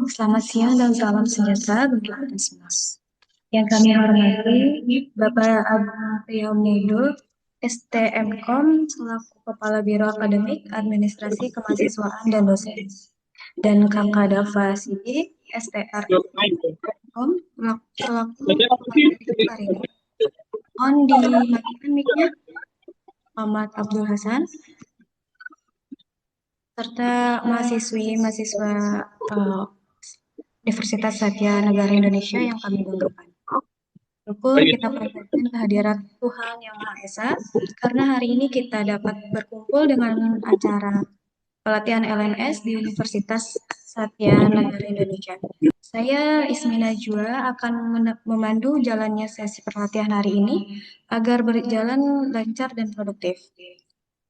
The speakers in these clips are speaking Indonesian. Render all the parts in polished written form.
Selamat siang dan salam sejahtera bagi kita semua. Yang kami hormati Bapak Agung Priyomedo, STMKOM selaku Kepala Biro Akademik, Administrasi Kemahasiswaan dan Dosen, dan Kakak Dava Sidik, STRKOM selaku Kepala Biro. Mohon dimatikan mic-nya. Muhammad Abdul Hasan, serta mahasiswa Universitas Satya Negara Indonesia yang kami banggakan. Syukur kita panjatkan kehadirat Tuhan Yang Maha Esa, karena hari ini kita dapat berkumpul dengan acara pelatihan LMS di Universitas Satya Negara Indonesia. Saya Ismi Najwa akan memandu jalannya sesi pelatihan hari ini agar berjalan lancar dan produktif.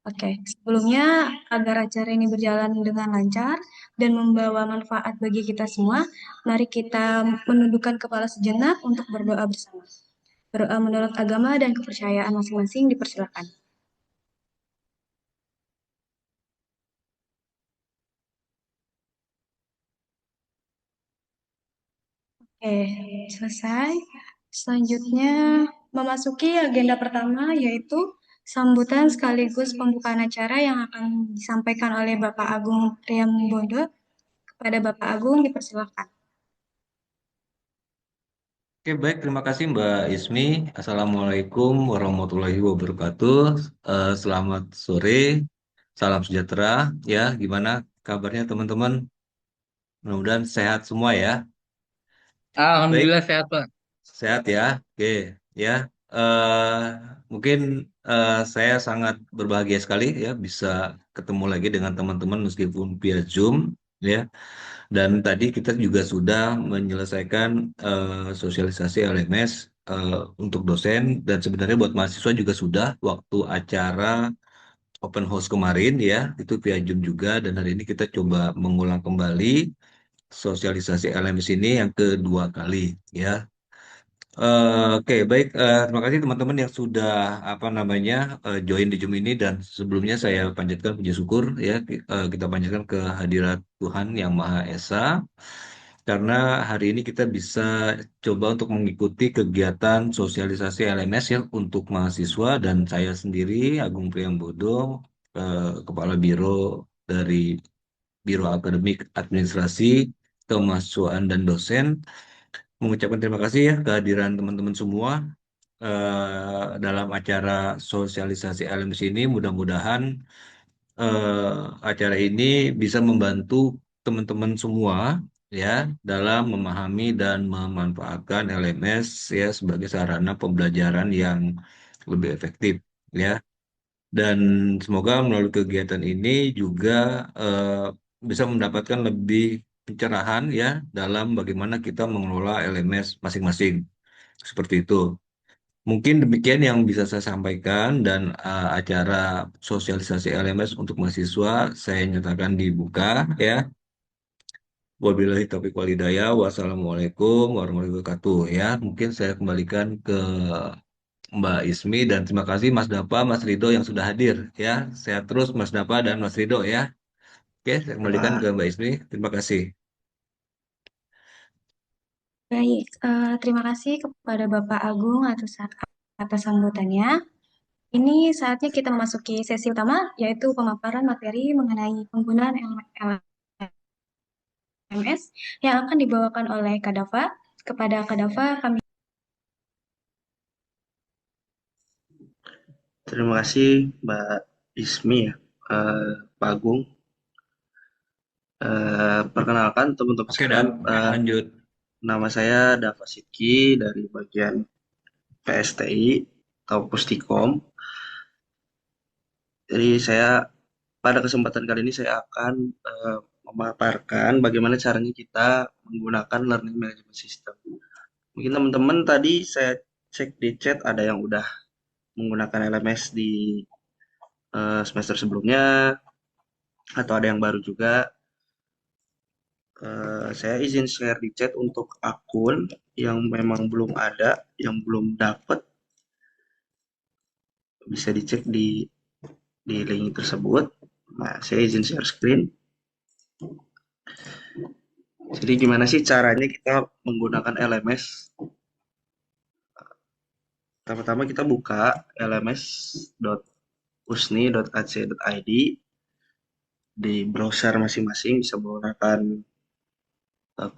Oke, sebelumnya agar acara ini berjalan dengan lancar dan membawa manfaat bagi kita semua, mari kita menundukkan kepala sejenak untuk berdoa bersama. Berdoa menurut agama dan kepercayaan masing-masing dipersilakan. Oke, selesai. Selanjutnya memasuki agenda pertama yaitu sambutan sekaligus pembukaan acara yang akan disampaikan oleh Bapak Agung Priambodo. Kepada Bapak Agung dipersilakan. Oke, baik. Terima kasih Mbak Ismi. Assalamualaikum warahmatullahi wabarakatuh. Selamat sore, salam sejahtera. Ya, gimana kabarnya teman-teman? Mudah-mudahan sehat semua ya. Baik, Alhamdulillah sehat Pak. sehat ya. Oke, ya. eh Mungkin saya sangat berbahagia sekali ya bisa ketemu lagi dengan teman-teman meskipun via Zoom ya. Dan tadi kita juga sudah menyelesaikan sosialisasi LMS untuk dosen dan sebenarnya buat mahasiswa juga sudah waktu acara open house kemarin ya itu via Zoom juga dan hari ini kita coba mengulang kembali sosialisasi LMS ini yang kedua kali ya. Oke, baik. Terima kasih teman-teman yang sudah apa namanya join di Zoom ini dan sebelumnya saya panjatkan puji syukur ya kita panjatkan kehadirat Tuhan Yang Maha Esa karena hari ini kita bisa coba untuk mengikuti kegiatan sosialisasi LMS ya untuk mahasiswa dan saya sendiri Agung Priambodo, Kepala Biro dari Biro Akademik Administrasi Kemahasiswaan dan Dosen mengucapkan terima kasih ya kehadiran teman-teman semua dalam acara sosialisasi LMS ini. Mudah-mudahan acara ini bisa membantu teman-teman semua ya dalam memahami dan memanfaatkan LMS ya sebagai sarana pembelajaran yang lebih efektif ya. Dan semoga melalui kegiatan ini juga bisa mendapatkan lebih pencerahan ya dalam bagaimana kita mengelola LMS masing-masing. Seperti itu. Mungkin demikian yang bisa saya sampaikan dan acara sosialisasi LMS untuk mahasiswa saya nyatakan dibuka ya. Wabillahi taufiq walhidayah. Wassalamualaikum warahmatullahi wabarakatuh ya. Mungkin saya kembalikan ke Mbak Ismi dan terima kasih Mas Dapa, Mas Rido yang sudah hadir ya. Sehat terus Mas Dapa dan Mas Rido ya. Oke, saya Ya, kembalikan ke Pak. Mbak Ismi. Terima kasih. Baik, terima kasih kepada Bapak Agung atas sambutannya. Ini saatnya kita memasuki sesi utama, yaitu pemaparan materi mengenai penggunaan LMS yang akan dibawakan oleh Kadava. Kepada Kadava, kami Terima kasih Mbak Ismi ya, Pak Agung. Perkenalkan teman-teman Oke, sekalian, Dap. Lanjut. nama saya Dava Sidki dari bagian PSTI atau Pustikom. Jadi saya pada kesempatan kali ini saya akan memaparkan bagaimana caranya kita menggunakan Learning Management System. Mungkin teman-teman tadi saya cek di chat ada yang udah menggunakan LMS di semester sebelumnya atau ada yang baru juga. Saya izin share di chat untuk akun yang memang belum ada, yang belum dapat, bisa dicek di link tersebut. Nah, saya izin share screen. Jadi gimana sih caranya kita menggunakan LMS? Pertama-tama kita buka lms.usni.ac.id di browser masing-masing, bisa menggunakan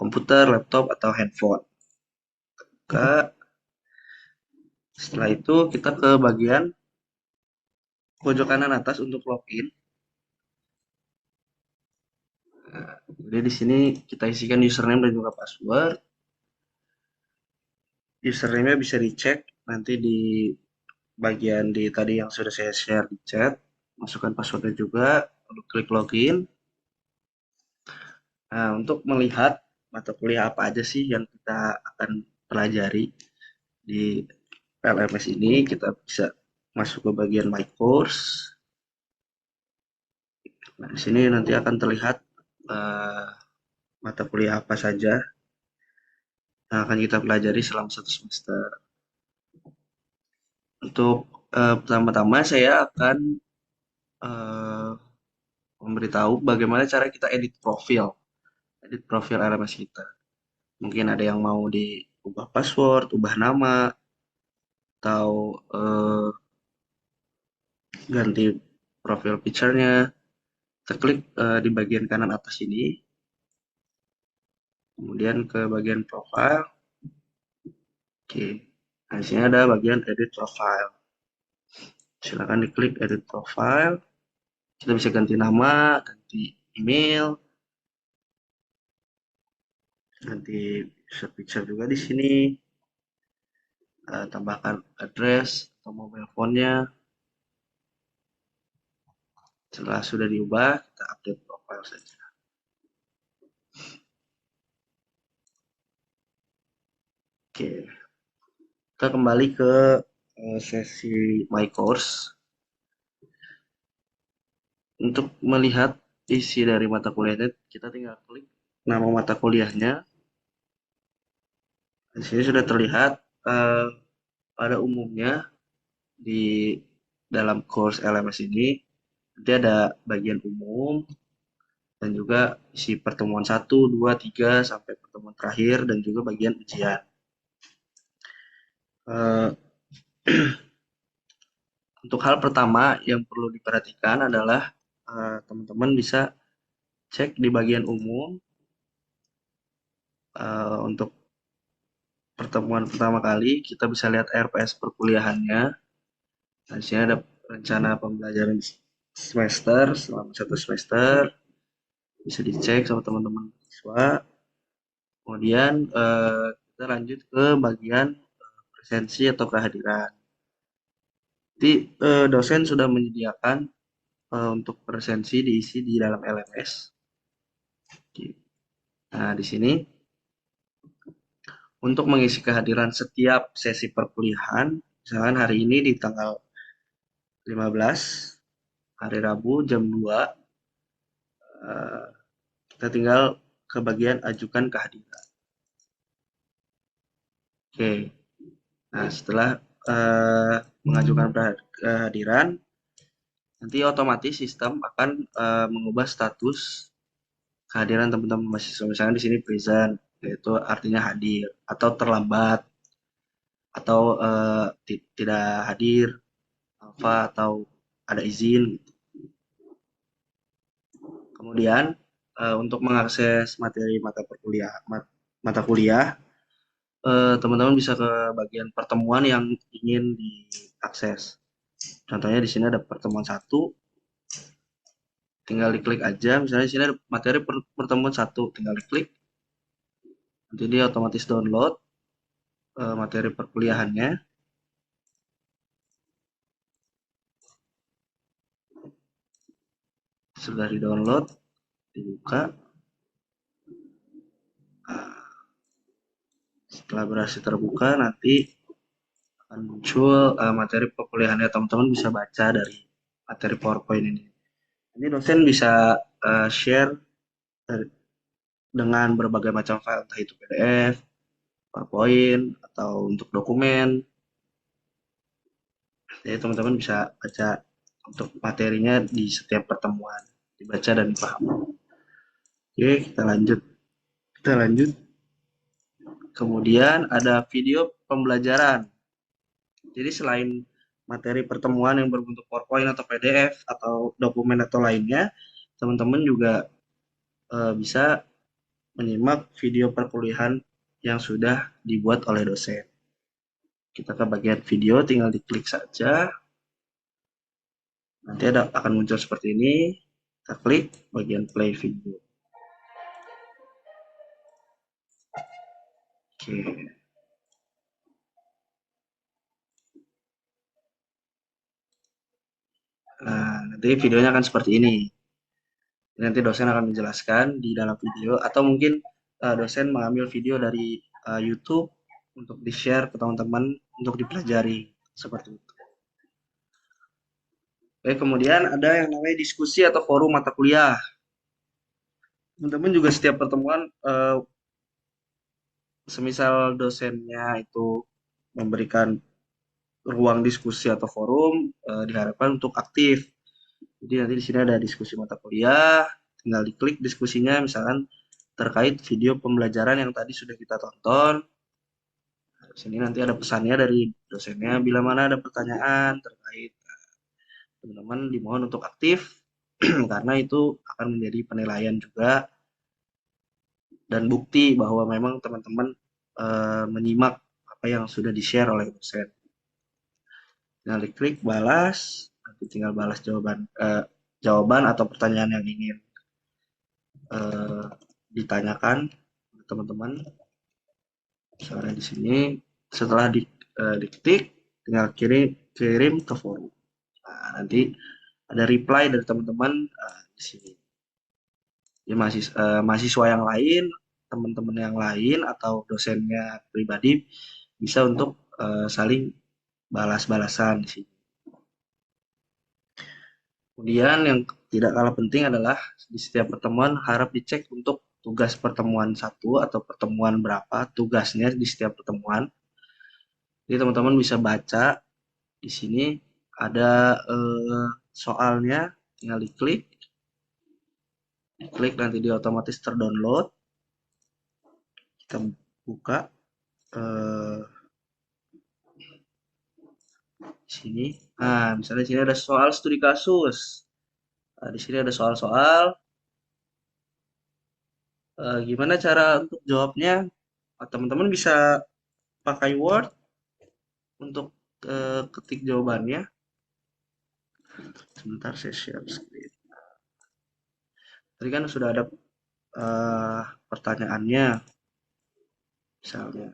komputer, laptop, atau handphone. Setelah itu kita ke bagian pojok kanan atas untuk login. Jadi di sini kita isikan username dan juga password. Username-nya bisa dicek nanti di bagian di tadi yang sudah saya share di chat. Masukkan passwordnya juga, lalu klik login. Nah, untuk melihat mata kuliah apa aja sih yang kita akan pelajari di LMS ini, kita bisa masuk ke bagian My Course. Nah, di sini nanti akan terlihat mata kuliah apa saja yang akan kita pelajari selama 1 semester. Untuk pertama-tama saya akan memberitahu bagaimana cara kita edit profil LMS kita. Mungkin ada yang mau diubah password, ubah nama, atau ganti profil picture-nya. Kita klik di bagian kanan atas ini, kemudian ke bagian profile. Oke, nah di sini ada bagian edit profile. Silakan diklik edit profile. Kita bisa ganti nama, ganti email, ganti user picture juga di sini. Tambahkan address atau mobile phone-nya. Setelah sudah diubah, kita update profile saja. Oke, kita kembali ke sesi My Course. Untuk melihat isi dari mata kuliahnya, kita tinggal klik nama mata kuliahnya. Di sini sudah terlihat pada umumnya di dalam course LMS ini nanti ada bagian umum dan juga isi pertemuan 1, 2, 3 sampai pertemuan terakhir dan juga bagian ujian. Untuk hal pertama yang perlu diperhatikan adalah teman-teman bisa cek di bagian umum untuk pertemuan pertama kali kita bisa lihat RPS perkuliahannya. Nah, di sini ada rencana pembelajaran semester selama 1 semester, bisa dicek sama teman-teman siswa. Kemudian kita lanjut ke bagian presensi atau kehadiran. Jadi dosen sudah menyediakan untuk presensi diisi di dalam LMS. Nah, di sini untuk mengisi kehadiran setiap sesi perkuliahan, misalkan hari ini di tanggal 15, hari Rabu jam 2, kita tinggal ke bagian ajukan kehadiran. Oke, nah setelah mengajukan kehadiran, nanti otomatis sistem akan mengubah status kehadiran teman-teman mahasiswa. Misalnya di sini present, yaitu artinya hadir, atau terlambat, atau tidak hadir, alpha, atau ada izin. Kemudian untuk mengakses materi mata kuliah, teman-teman bisa ke bagian pertemuan yang ingin diakses. Contohnya di sini ada pertemuan 1, tinggal diklik aja. Misalnya di sini ada materi pertemuan 1, tinggal diklik. Nanti dia otomatis download materi perkuliahannya. Sudah di-download, dibuka. Setelah berhasil terbuka, nanti akan muncul materi perkuliahannya. Teman-teman bisa baca dari materi PowerPoint ini. Ini dosen bisa share dengan berbagai macam file, entah itu PDF, PowerPoint, atau untuk dokumen. Jadi teman-teman bisa baca untuk materinya di setiap pertemuan, dibaca dan dipahami. Oke, kita lanjut. Kita Kita lanjut. Kemudian ada video pembelajaran. Jadi selain materi pertemuan yang berbentuk PowerPoint atau PDF atau dokumen atau lainnya, teman-teman juga bisa menyimak video perkuliahan yang sudah dibuat oleh dosen. Kita ke bagian video, tinggal diklik saja. Nanti akan muncul seperti ini. Kita klik bagian play video. Oke. Nah, nanti videonya akan seperti ini. Nanti dosen akan menjelaskan di dalam video, atau mungkin dosen mengambil video dari YouTube untuk di-share ke teman-teman untuk dipelajari seperti itu. Oke, kemudian ada yang namanya diskusi atau forum mata kuliah. Teman-teman juga setiap pertemuan, semisal dosennya itu memberikan ruang diskusi atau forum, diharapkan untuk aktif. Jadi nanti di sini ada diskusi mata kuliah, tinggal diklik diskusinya, misalkan terkait video pembelajaran yang tadi sudah kita tonton. Di sini nanti ada pesannya dari dosennya, bila mana ada pertanyaan terkait, teman-teman dimohon untuk aktif, karena itu akan menjadi penilaian juga dan bukti bahwa memang teman-teman menyimak apa yang sudah di-share oleh dosen. Tinggal diklik balas, nanti tinggal balas jawaban atau pertanyaan yang ingin ditanyakan teman-teman. Misalnya di sini setelah diketik tinggal kirim ke forum. Nah, nanti ada reply dari teman-teman di sini. Jadi mahasiswa yang lain, teman-teman yang lain atau dosennya pribadi bisa untuk saling balas-balasan di sini. Kemudian yang tidak kalah penting adalah di setiap pertemuan harap dicek untuk tugas pertemuan 1 atau pertemuan berapa tugasnya di setiap pertemuan. Jadi teman-teman bisa baca di sini ada soalnya, tinggal diklik nanti dia otomatis terdownload. Kita buka di sini. Nah, misalnya di sini ada soal studi kasus. Nah, di sini ada soal-soal. Gimana cara untuk jawabnya? Teman-teman bisa pakai Word untuk ketik jawabannya. Sebentar saya share screen. Tadi kan sudah ada pertanyaannya. Misalnya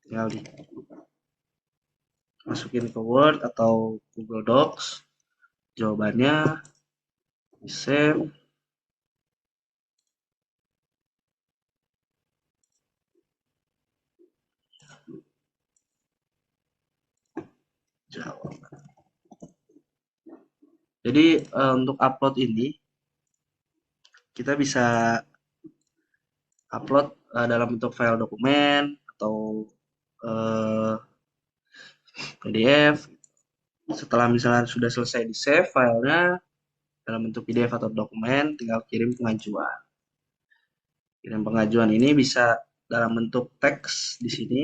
tinggal masukin ke Word atau Google Docs. Jawabannya di save. Jawaban. Jadi untuk upload ini kita bisa upload dalam bentuk file dokumen atau PDF. Setelah misalnya sudah selesai di save filenya dalam bentuk PDF atau dokumen, tinggal kirim pengajuan. Kirim pengajuan ini bisa dalam bentuk teks di sini.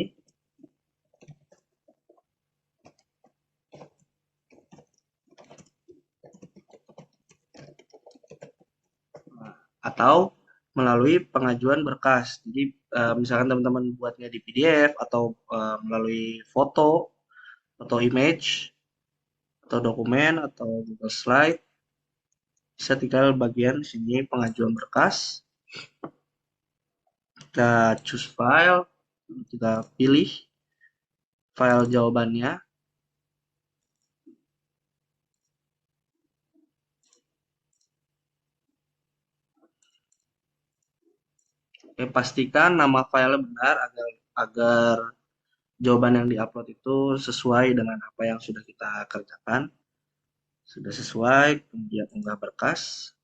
Atau melalui pengajuan berkas. Jadi misalkan teman-teman buatnya di PDF atau melalui foto atau image atau dokumen atau Google Slide, bisa tinggal bagian sini pengajuan berkas. Kita choose file, kita pilih file jawabannya. Oke, pastikan nama file benar agar jawaban yang diupload itu sesuai dengan apa yang sudah kita kerjakan. Sudah sesuai, kemudian unggah berkas.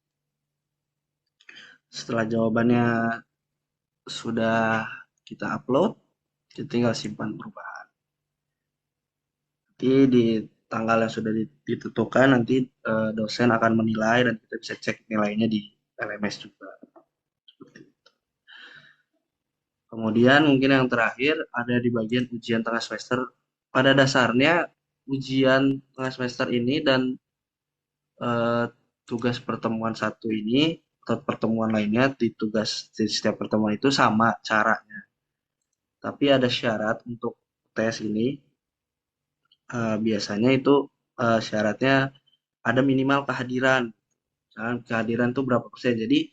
Setelah jawabannya sudah kita upload, kita tinggal simpan perubahan. Nanti di tanggal yang sudah ditentukan, nanti dosen akan menilai dan kita bisa cek nilainya di LMS juga. Kemudian mungkin yang terakhir ada di bagian ujian tengah semester. Pada dasarnya ujian tengah semester ini dan eh, tugas pertemuan satu ini atau pertemuan lainnya di setiap pertemuan itu sama caranya. Tapi ada syarat untuk tes ini. Biasanya itu syaratnya ada minimal kehadiran. Misalkan kehadiran itu berapa persen. Jadi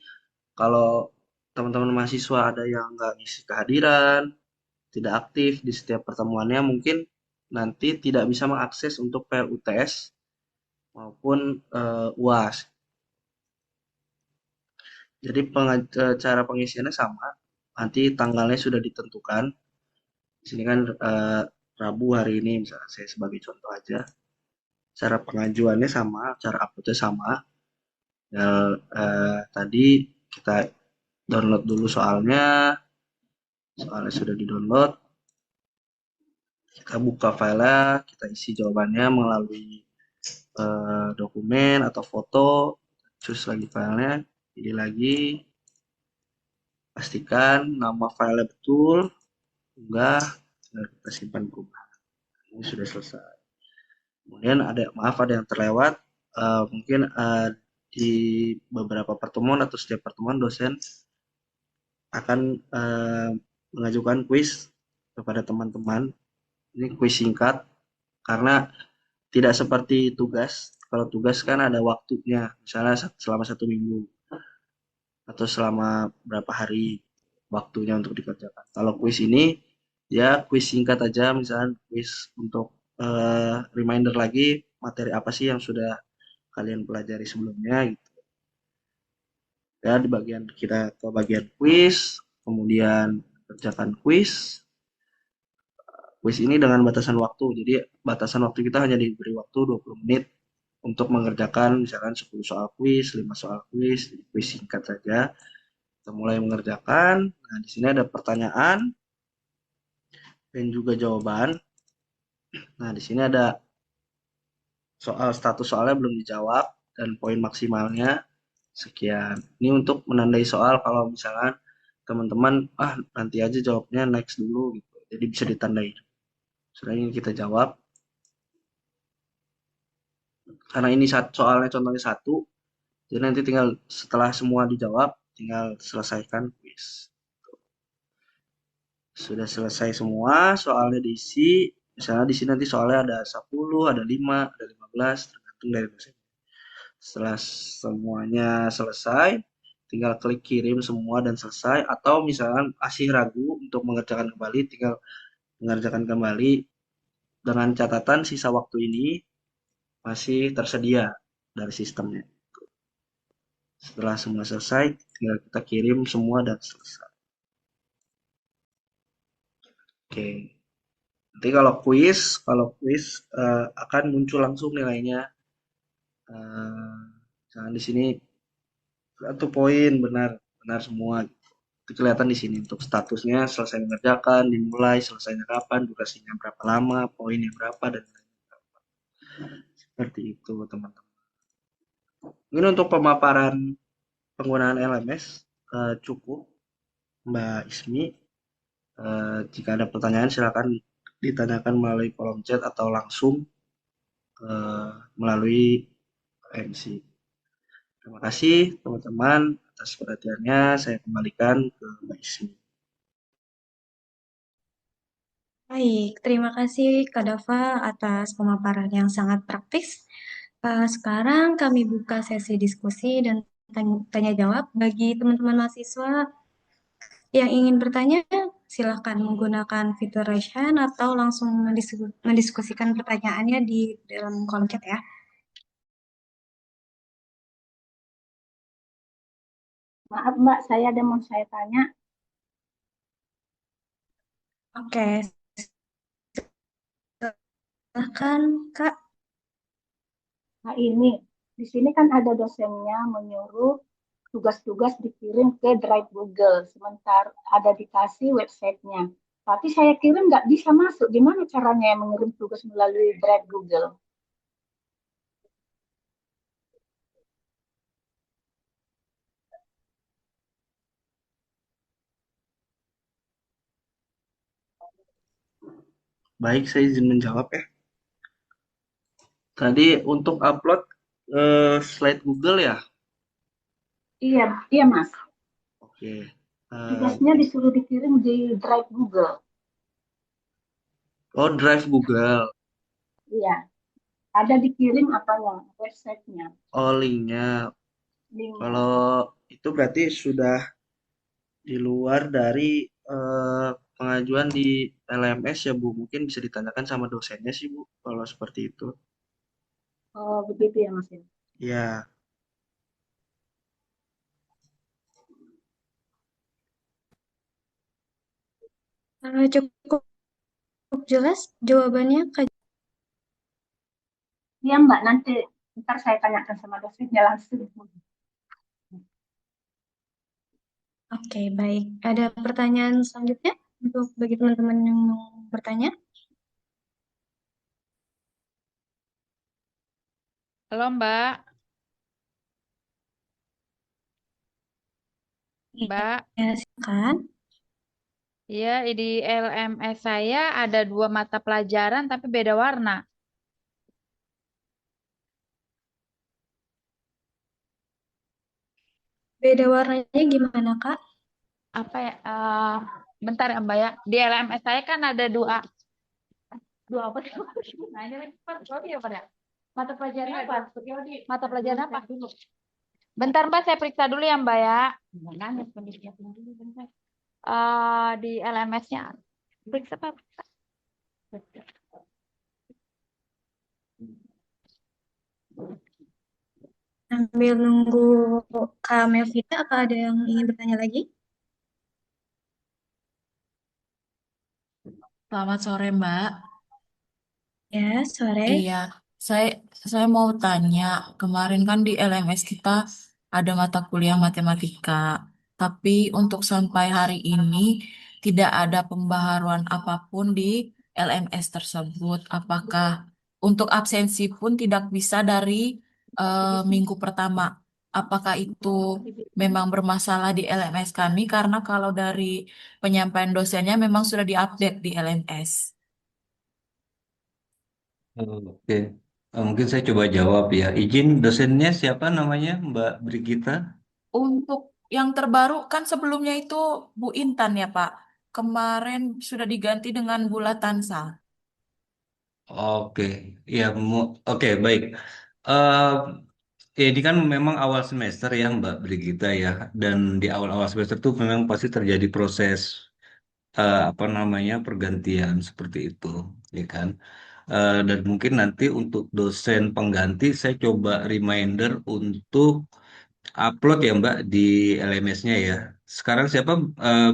kalau teman-teman mahasiswa ada yang nggak ngisi kehadiran, tidak aktif di setiap pertemuannya, mungkin nanti tidak bisa mengakses untuk PLUTS maupun UAS. Jadi cara pengisiannya sama, nanti tanggalnya sudah ditentukan. Di sini kan Rabu hari ini, misalnya saya sebagai contoh aja. Cara pengajuannya sama, cara uploadnya sama. Ya, tadi kita download dulu soalnya sudah di-download. Kita buka filenya, kita isi jawabannya melalui dokumen atau foto, terus lagi filenya, pilih lagi, pastikan nama filenya betul, unggah, dan kita simpan perubahan. Ini sudah selesai. Kemudian ada yang terlewat, mungkin di beberapa pertemuan atau setiap pertemuan dosen akan mengajukan kuis kepada teman-teman. Ini kuis singkat karena tidak seperti tugas. Kalau tugas kan ada waktunya, misalnya selama 1 minggu atau selama berapa hari waktunya untuk dikerjakan. Kalau kuis ini ya kuis singkat aja, misalnya kuis untuk reminder lagi materi apa sih yang sudah kalian pelajari sebelumnya gitu. Ya di bagian kita ke bagian kuis, kemudian kerjakan kuis. Kuis ini dengan batasan waktu. Jadi batasan waktu kita hanya diberi waktu 20 menit untuk mengerjakan misalkan 10 soal kuis, 5 soal kuis, kuis singkat saja. Kita mulai mengerjakan. Nah, di sini ada pertanyaan dan juga jawaban. Nah, di sini ada status soalnya belum dijawab dan poin maksimalnya sekian. Ini untuk menandai soal kalau misalkan teman-teman nanti aja jawabnya next dulu gitu. Jadi bisa ditandai. Setelah ini kita jawab. Karena ini soalnya contohnya 1, jadi nanti tinggal setelah semua dijawab, tinggal selesaikan kuis. Sudah selesai semua, soalnya diisi. Misalnya di sini nanti soalnya ada 10, ada 5, ada 15, tergantung dari dosen. Setelah semuanya selesai, tinggal klik kirim semua dan selesai. Atau misalnya masih ragu untuk mengerjakan kembali, tinggal mengerjakan kembali dengan catatan sisa waktu ini masih tersedia dari sistemnya. Setelah semua selesai, tinggal kita kirim semua dan selesai. Oke. Nanti kalau kuis akan muncul langsung nilainya. Misalnya di sini 1 poin benar benar semua. Itu kelihatan di sini untuk statusnya selesai mengerjakan, dimulai, selesainya kapan, durasinya berapa lama, poinnya berapa dan berapa. Seperti itu teman-teman. Ini untuk pemaparan penggunaan LMS cukup Mbak Ismi. Jika ada pertanyaan silakan ditanyakan melalui kolom chat atau langsung melalui MC. Terima kasih teman-teman atas perhatiannya. Saya kembalikan ke Mbak Ismi. Baik, terima kasih Kak Dava atas pemaparan yang sangat praktis. Sekarang kami buka sesi diskusi dan tanya jawab bagi teman-teman mahasiswa yang ingin bertanya. Silakan menggunakan fitur raise hand atau langsung mendiskusikan pertanyaannya di dalam kolom chat ya. Maaf Mbak, saya ada mau saya tanya. Oke, silakan Kak. Nah ini, di sini kan ada dosennya menyuruh tugas-tugas dikirim ke Drive Google, sementara ada dikasih websitenya. Tapi saya kirim nggak bisa masuk. Gimana caranya mengirim tugas melalui Drive Google? Baik, saya izin menjawab ya. Tadi untuk upload slide Google ya. Iya, iya Mas. Oke. Eh, Tugasnya disuruh dikirim di Drive Google. oh, Drive Google. Iya, ada dikirim apanya? Websitenya, Oh, linknya. linknya. Kalau itu berarti sudah di luar dari pengajuan di LMS ya Bu. Mungkin bisa ditanyakan sama dosennya sih Bu. Kalau seperti itu. Oh, begitu ya Mas ya. Ya. Cukup jelas jawabannya, Kak. Iya Mbak, nanti ntar saya tanyakan sama dosennya langsung. Oke, baik. Ada pertanyaan selanjutnya untuk bagi teman-teman yang mau bertanya? Halo Mbak, Mbak, Ya, silakan. ya di LMS saya ada 2 mata pelajaran tapi beda warna. Beda warnanya gimana, Kak? Apa ya? Bentar ya Mbak ya. Di LMS saya kan ada dua apa sih? Nah, ini lagi, Pak. Sorry ya Pak ya. Mata pelajaran apa? Mata pelajaran apa? Bentar Mbak, saya periksa dulu ya Mbak ya. Nanya pendidikan dulu bentar. Di LMS-nya periksa Pak. Sambil nunggu Kak Melvita, apa ada yang ingin bertanya lagi? Selamat sore, Mbak. Ya, sore. Iya, saya saya mau tanya, kemarin kan di LMS kita ada mata kuliah matematika, tapi untuk sampai hari ini tidak ada pembaharuan apapun di LMS tersebut. Apakah untuk absensi pun tidak bisa dari minggu pertama? Apakah itu memang bermasalah di LMS kami? Karena kalau dari penyampaian dosennya memang sudah diupdate di LMS. Oke. Mungkin saya coba jawab ya. Izin dosennya siapa namanya, Mbak Brigita? Untuk yang terbaru kan sebelumnya itu Bu Intan ya Pak. Kemarin sudah diganti dengan Bu Latansa. Oke, ya, oke, baik. Eh, ini kan memang awal semester ya Mbak Brigita ya, dan di awal-awal semester tuh memang pasti terjadi proses apa namanya pergantian seperti itu, ya kan? Dan mungkin nanti untuk dosen pengganti saya coba reminder untuk upload ya Mbak di LMS-nya ya. Sekarang siapa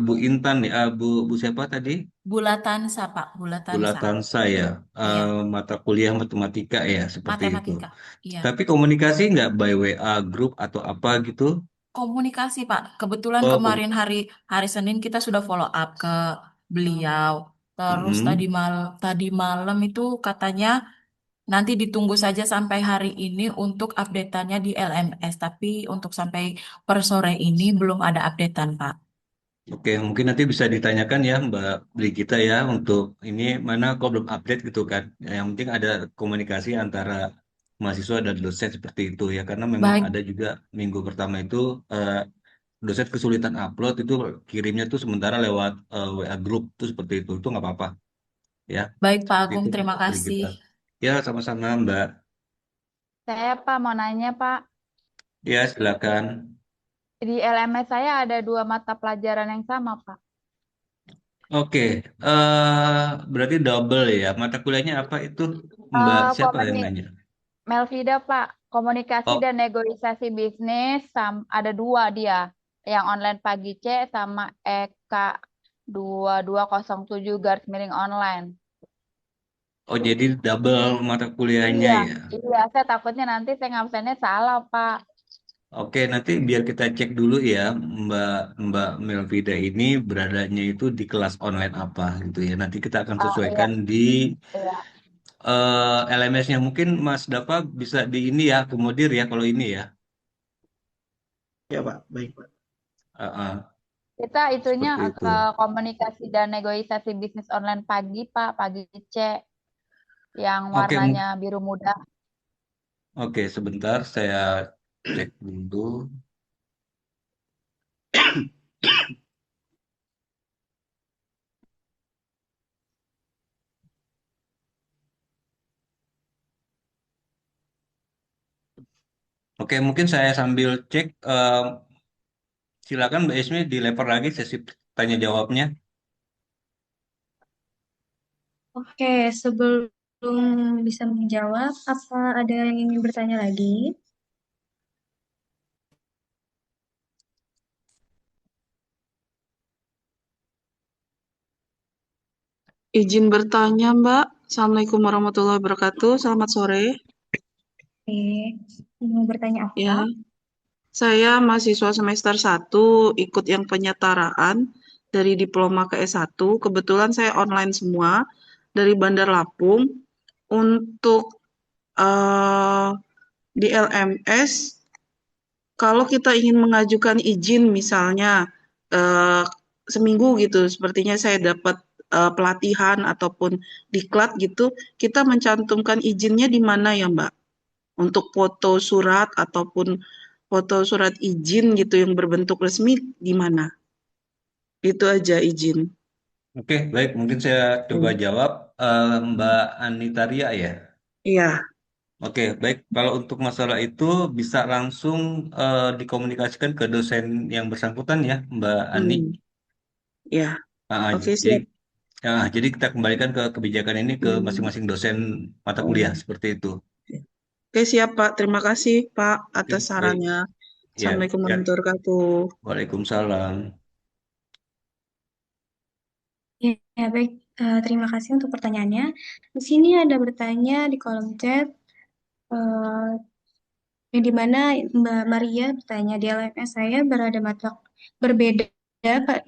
Bu Intan ya, Bu siapa tadi? Bu Latansa Pak, Bu Latansa. Bulatan saya Iya, mata kuliah matematika ya seperti itu. matematika. Iya. Tapi komunikasi nggak by WA grup atau apa gitu? Komunikasi Pak. Kebetulan Oh, kemarin hari hari Senin kita sudah follow up ke beliau. Terus mm-mm. tadi malam itu katanya nanti ditunggu saja sampai hari ini untuk updateannya di LMS. Tapi untuk sampai per sore ini belum ada updatean Pak. Oke, mungkin nanti bisa ditanyakan ya Mbak Brigita ya untuk ini mana kok belum update gitu kan. Yang penting ada komunikasi antara mahasiswa dan dosen seperti itu ya karena memang Baik, ada juga minggu pertama itu eh, dosen kesulitan upload itu kirimnya tuh sementara lewat WA grup tuh seperti itu nggak apa-apa ya. baik Pak Seperti Agung, itu terima Mbak kasih. Brigita. Ya, sama-sama Mbak. Saya Pak mau nanya Pak. Ya, silakan. Di LMS saya ada 2 mata pelajaran yang sama Pak. Oke, berarti double ya. Mata kuliahnya apa itu? Mbak Eh, siapa yang komuni- nanya? Melvida Pak, komunikasi Oh, dan negosiasi bisnis ada 2 dia. Yang online pagi C sama EK 2207 garis miring online. oh, jadi double mata kuliahnya Iya, ya. iya, saya takutnya nanti saya ngabsennya salah Pak. Oke, nanti biar kita cek dulu ya, Mbak Mbak Melvida ini beradanya itu di kelas online apa gitu ya. Nanti kita akan Iya, sesuaikan di iya. LMS-nya. Mungkin Mas Dava bisa di ini ya, akomodir ya kalau ini ya. Ya Pak, baik Pak. Uh-uh. Kita itunya seperti itu. komunikasi dan negosiasi bisnis online pagi, Pak, pagi C yang Oke, warnanya biru muda. oke, sebentar saya cek dulu. Oke, mungkin saya sambil cek. Silakan Mbak Ismi dilempar lagi sesi tanya jawabnya. Oke, sebelum bisa menjawab, apa ada yang ingin bertanya lagi? Izin bertanya, Mbak. Assalamualaikum warahmatullahi wabarakatuh. Selamat sore. Oke, mau bertanya apa? Ya, saya mahasiswa semester 1, ikut yang penyetaraan dari diploma ke S1. Kebetulan saya online semua dari Bandar Lampung. Untuk di LMS, kalau kita ingin mengajukan izin misalnya eh, seminggu gitu, sepertinya saya dapat pelatihan ataupun diklat gitu, kita mencantumkan izinnya di mana ya, Mbak? Untuk foto surat ataupun foto surat izin gitu yang berbentuk resmi di mana? Itu aja izin. Oke, baik. Mungkin saya coba Hmm. jawab. Mbak Anitaria ya. Iya. Oke, baik. Kalau untuk masalah itu bisa langsung dikomunikasikan ke dosen yang bersangkutan ya, Mbak Ani. Hmm. Ya. Oke, Jadi, siap. jadi kita kembalikan ke kebijakan ini ke Hmm. masing-masing dosen mata Oh. kuliah seperti itu. Oke, siap, Pak. Terima kasih, Pak, Oke, atas baik. sarannya. Ya, Assalamualaikum ya. warahmatullahi wabarakatuh. Waalaikumsalam. Ya, ya, baik. Terima kasih untuk pertanyaannya. Di sini ada bertanya di kolom chat, eh, yang dimana Mbak Maria bertanya di LMS saya berbeda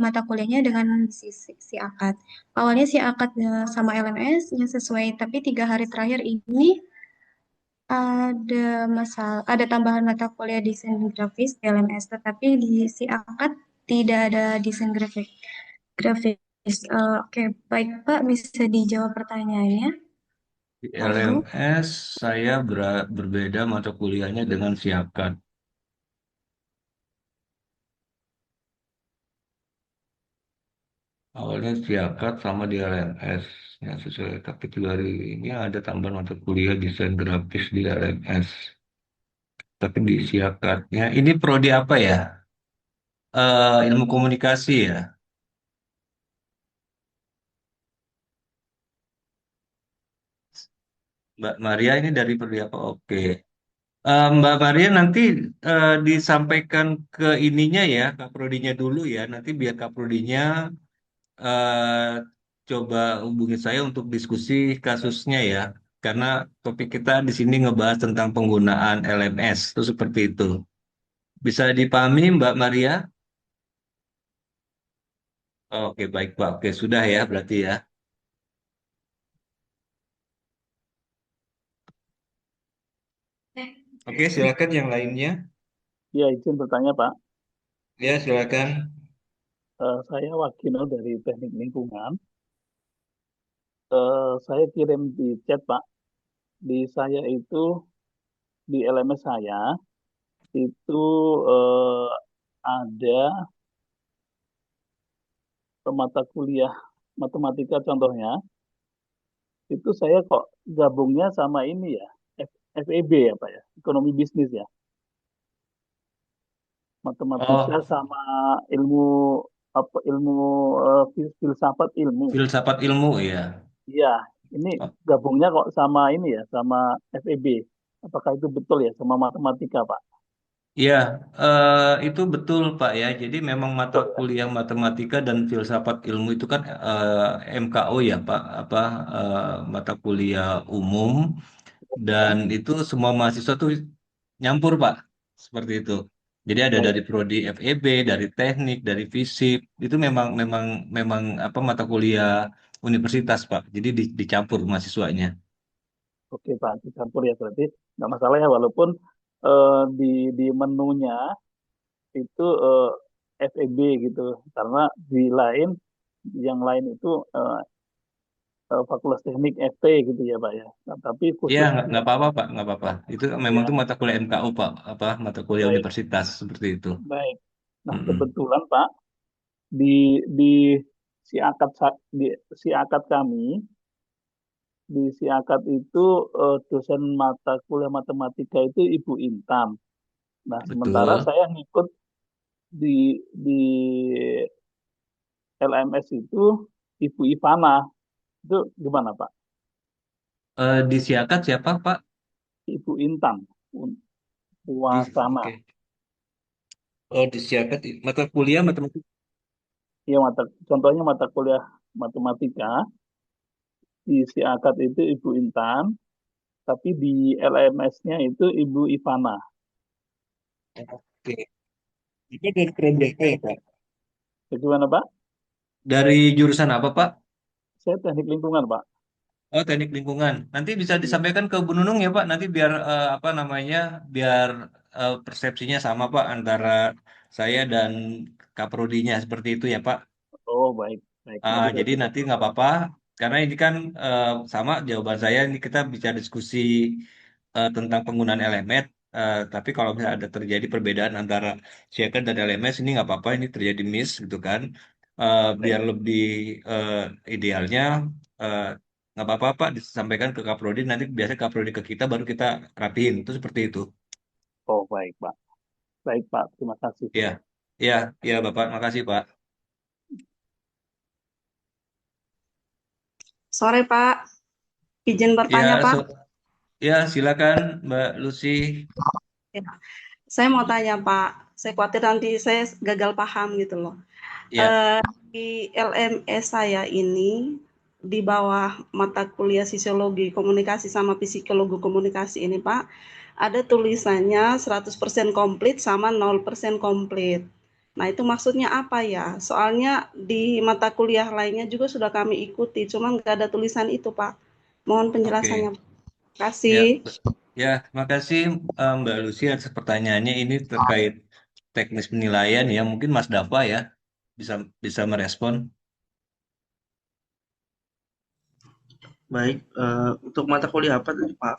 mata kuliahnya dengan si akad. Awalnya si akad sama LMS yang sesuai, tapi 3 hari terakhir ini ada tambahan mata kuliah desain grafis di LMS, tetapi di si akad tidak ada desain grafis. Oke, baik Pak, bisa dijawab pertanyaannya. Di Lalu, LMS saya berbeda mata kuliahnya dengan Siakat. Awalnya Siakat sama di LMS yang sesuai, tapi 3 hari ini ada tambahan mata kuliah desain grafis di LMS. Tapi di Siakatnya ini prodi apa ya? Ilmu komunikasi ya, Mbak Maria ini dari prodi apa? Oke. Mbak Maria nanti disampaikan ke ininya ya, Kaprodinya dulu ya. Nanti biar Kaprodinya eh, coba hubungi saya untuk diskusi kasusnya ya. Karena topik kita di sini ngebahas tentang penggunaan LMS, itu seperti itu. Bisa dipahami Mbak Maria? Oke, baik Pak. Oke, sudah ya berarti ya. Oke, silakan yang lainnya. Ya, izin bertanya, Pak. Ya, silakan. Saya Wakino dari Teknik Lingkungan. Saya kirim di chat, Pak. Di saya itu, di LMS saya, itu eh, ada mata kuliah matematika contohnya. Itu saya kok gabungnya sama ini ya, FEB ya, Pak ya, ekonomi bisnis ya. Matematika Oh, sama ilmu apa ilmu filsafat ilmu. filsafat ilmu ya. Iya, ini gabungnya kok sama ini ya, sama FEB. Apakah itu betul ya, sama matematika, Pak? Iya, itu betul Pak ya. Jadi memang mata kuliah matematika dan filsafat ilmu itu kan MKO ya Pak, apa mata kuliah umum dan Ya. itu semua mahasiswa tuh nyampur Pak, seperti itu. Jadi ada Oh, dari prodi FEB, dari teknik, dari fisip, itu memang memang memang apa mata kuliah universitas Pak. Jadi dicampur mahasiswanya. oke Pak, dicampur ya berarti nggak masalah ya, walaupun di menunya itu FEB gitu. Karena yang lain itu Fakultas Teknik FT gitu ya Pak ya. Nah, tapi Ya, khusus nggak apa-apa Pak, nggak apa-apa. Itu memang ya, itu mata kuliah MKU Pak, apa mata kuliah baik, universitas seperti itu. baik. Nah, Mm-mm. kebetulan Pak di si akad kami di siakat itu dosen mata kuliah matematika itu Ibu Intan. Nah, sementara Betul. saya ngikut di LMS itu Ibu Ivana. Itu gimana Pak? Di Siakat siapa Pak? Ibu Intan Wasana. Oke. Oh, di Siakat mata kuliah matematika. Ya, contohnya mata kuliah matematika di siakat itu Ibu Intan, tapi di LMS-nya itu Ibu Ivana. Oke. Itu dari prodi apa ya Pak? Bagaimana Pak? Dari jurusan apa Pak? Saya teknik lingkungan Pak. Oh, teknik lingkungan. Nanti bisa Iya. disampaikan ke Bu Nunung ya Pak. Nanti biar apa namanya, biar persepsinya sama Pak antara saya dan Kaprodinya seperti itu ya Pak. Oh, baik, baik. Nanti saya Jadi coba nanti nggak telepon. apa-apa, karena ini kan sama jawaban saya. Ini kita bisa diskusi tentang penggunaan LMS. Tapi kalau misalnya ada terjadi perbedaan antara Shaker dan LMS, ini nggak apa-apa. Ini terjadi miss gitu kan. Baik. Biar lebih eh, idealnya eh, nggak apa-apa Pak disampaikan ke Kaprodi. Nanti biasa Kaprodi ke kita, baru kita rapihin. Itu seperti itu. Oh, baik Pak. Baik Pak, terima kasih. Ya, ya, ya Bapak. Makasih Pak. Sore Pak, izin bertanya Ya, Pak. ya silakan Mbak Lucy. Ya, saya mau tanya Pak, saya khawatir nanti saya gagal paham gitu loh. Ya, Di LMS saya ini, di bawah mata kuliah sosiologi komunikasi sama psikologi komunikasi ini Pak, ada tulisannya 100% komplit sama 0% komplit. Nah itu maksudnya apa ya? Soalnya di mata kuliah lainnya juga sudah kami ikuti, cuma nggak ada tulisan itu Pak. Mohon penjelasannya. oke. Terima kasih. Ya, ya, makasih Mbak Lucy atas pertanyaannya. Ini terkait teknis penilaian ya. Mungkin Mas Dava ya bisa bisa merespon. Baik, untuk mata kuliah apa tadi Pak?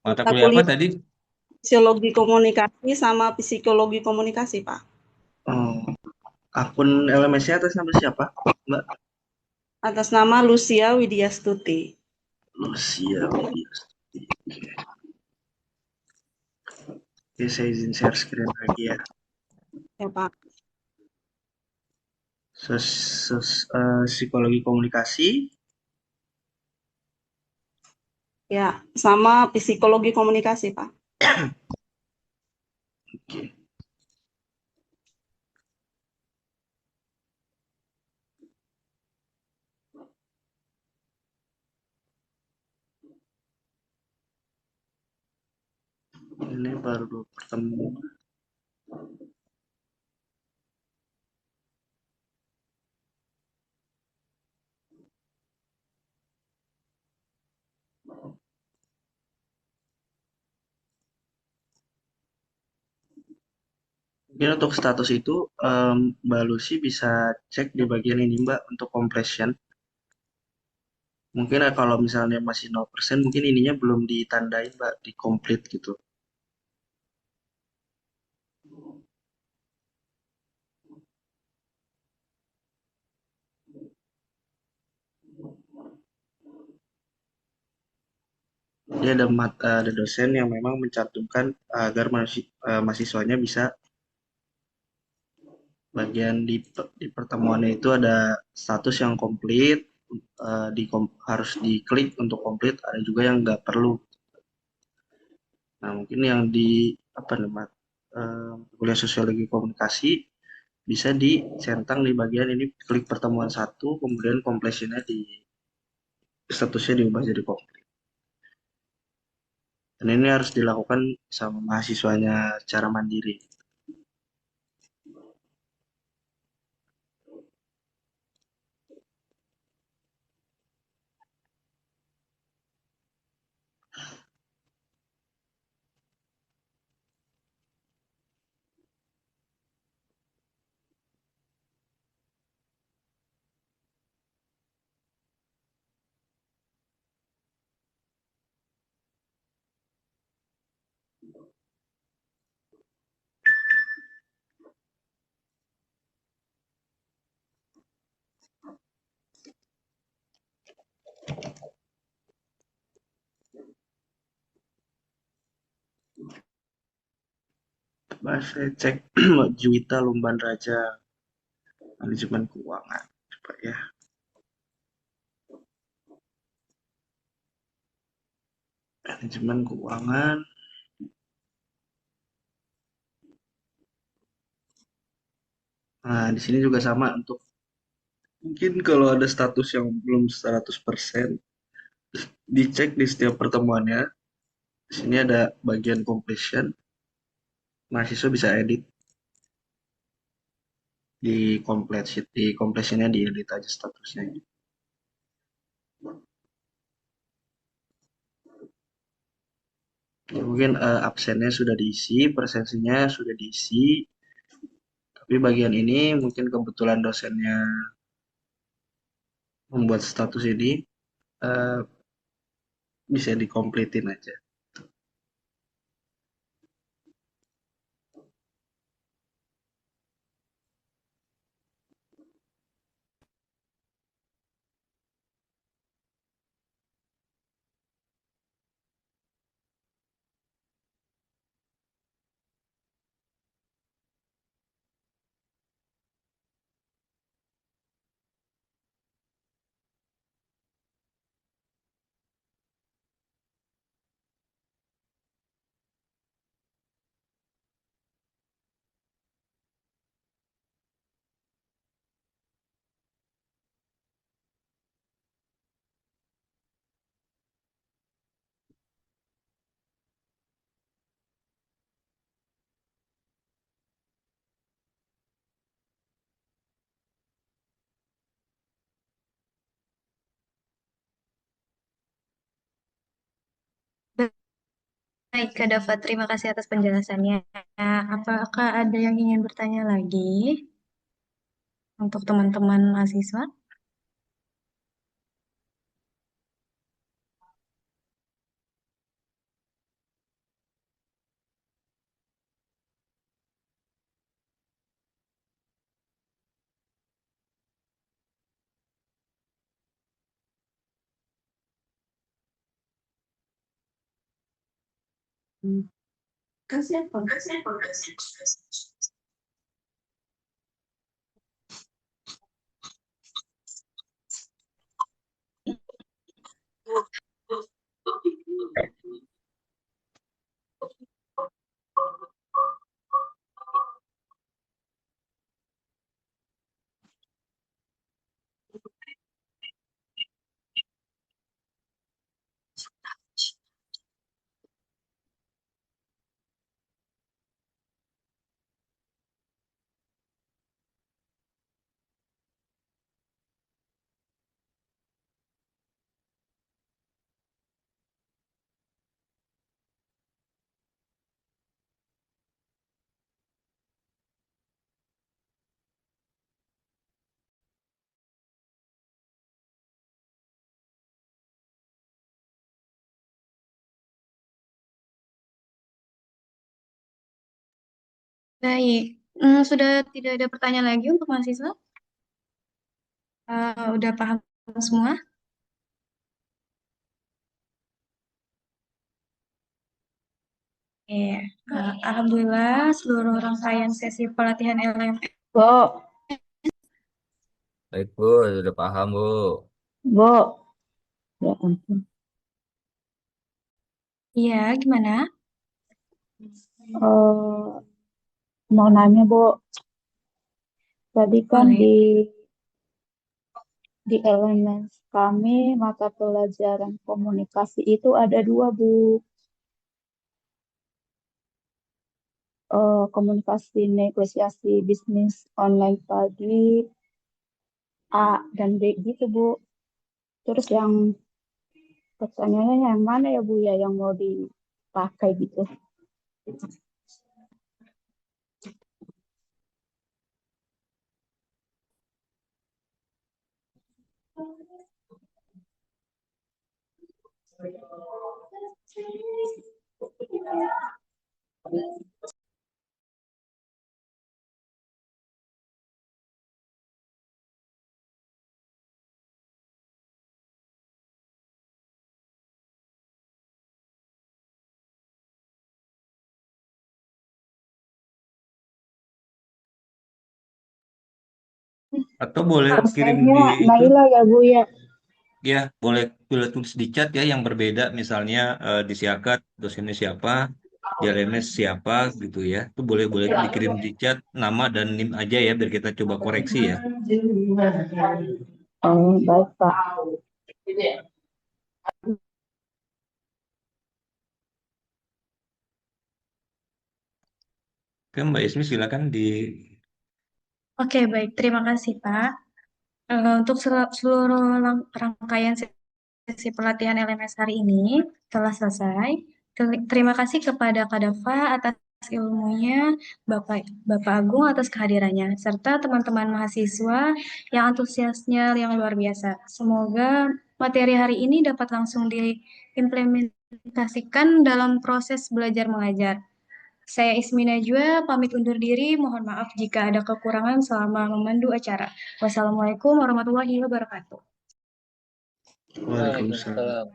Mata Mata kuliah apa kuliah tadi? sosiologi komunikasi sama psikologi komunikasi Pak. Oh, akun LMS-nya atas nama siapa, Mbak? Atas nama Lucia Widyastuti. Lucia Widya. Oke, saya izin share screen lagi ya. Ya Pak. Psikologi komunikasi. Ya, sama psikologi komunikasi Pak. Oke. Ini baru pertemuan. Mungkin untuk status itu Mbak Lucy bisa cek di bagian ini Mbak untuk compression. Mungkin kalau misalnya masih 0%, mungkin ininya belum ditandain Mbak di complete gitu. Jadi ada dosen yang memang mencantumkan agar mahasiswanya bisa bagian di pertemuannya itu ada status yang komplit, harus diklik untuk komplit, ada juga yang nggak perlu. Nah, mungkin yang di apa namanya kuliah sosiologi komunikasi bisa dicentang di bagian ini klik pertemuan satu, kemudian completionnya di statusnya diubah jadi komplit. Dan ini harus dilakukan sama mahasiswanya secara mandiri. Mas saya cek Juwita Lumban Raja, manajemen keuangan. Coba ya. Manajemen keuangan. Nah, di sini juga sama untuk mungkin kalau ada status yang belum 100% dicek di setiap pertemuannya. Di sini ada bagian completion. Mahasiswa bisa edit di completionnya di edit aja statusnya. Ya, mungkin absennya sudah diisi, presensinya sudah diisi, tapi bagian ini mungkin kebetulan dosennya membuat status ini eh, bisa dikompletin aja. Baik, Kak Dava, terima kasih atas penjelasannya. Apakah ada yang ingin bertanya lagi untuk teman-teman mahasiswa? Baik, sudah tidak ada pertanyaan lagi untuk mahasiswa? Udah paham semua? Alhamdulillah seluruh rangkaian sesi pelatihan LMS. Bu, Baik, Bu, sudah paham, Bu. Bu, ya ampun. Iya, gimana? Eh, mau nanya, Bu. Tadi kan Boleh. di elemen kami mata pelajaran komunikasi itu ada dua, Bu. Komunikasi negosiasi bisnis online tadi A dan B gitu, Bu. Terus yang pertanyaannya yang mana ya, Bu, ya yang mau dipakai gitu? Atau boleh Pak, kirim di Absennya itu, Naila ya Bu ya. ya boleh tulis di chat ya yang berbeda, misalnya di Siakat dosennya siapa, di LMS siapa gitu ya. Itu boleh boleh dikirim di chat nama dan NIM aja ya biar kita coba koreksi ya. Oh, baik Pak. Oke, Mbak Ismi silakan di. Oke, baik. Terima kasih, Pak. Untuk seluruh rangkaian sesi pelatihan LMS hari ini telah selesai. Terima kasih kepada Kak Dafa atas ilmunya, Bapak Agung atas kehadirannya, serta teman-teman mahasiswa yang antusiasnya yang luar biasa. Semoga materi hari ini dapat langsung diimplementasikan dalam proses belajar mengajar. Saya Ismi Najwa, pamit undur diri. Mohon maaf jika ada kekurangan selama memandu acara. Wassalamualaikum warahmatullahi wabarakatuh. Waalaikumsalam.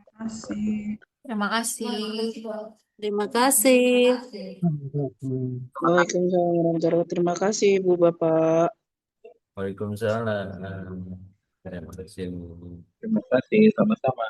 Terima kasih. Terima kasih. Waalaikumsalam warahmatullahi wabarakatuh. Terima kasih Ibu Bapak. Waalaikumsalam. Terima kasih. Terima kasih sama-sama.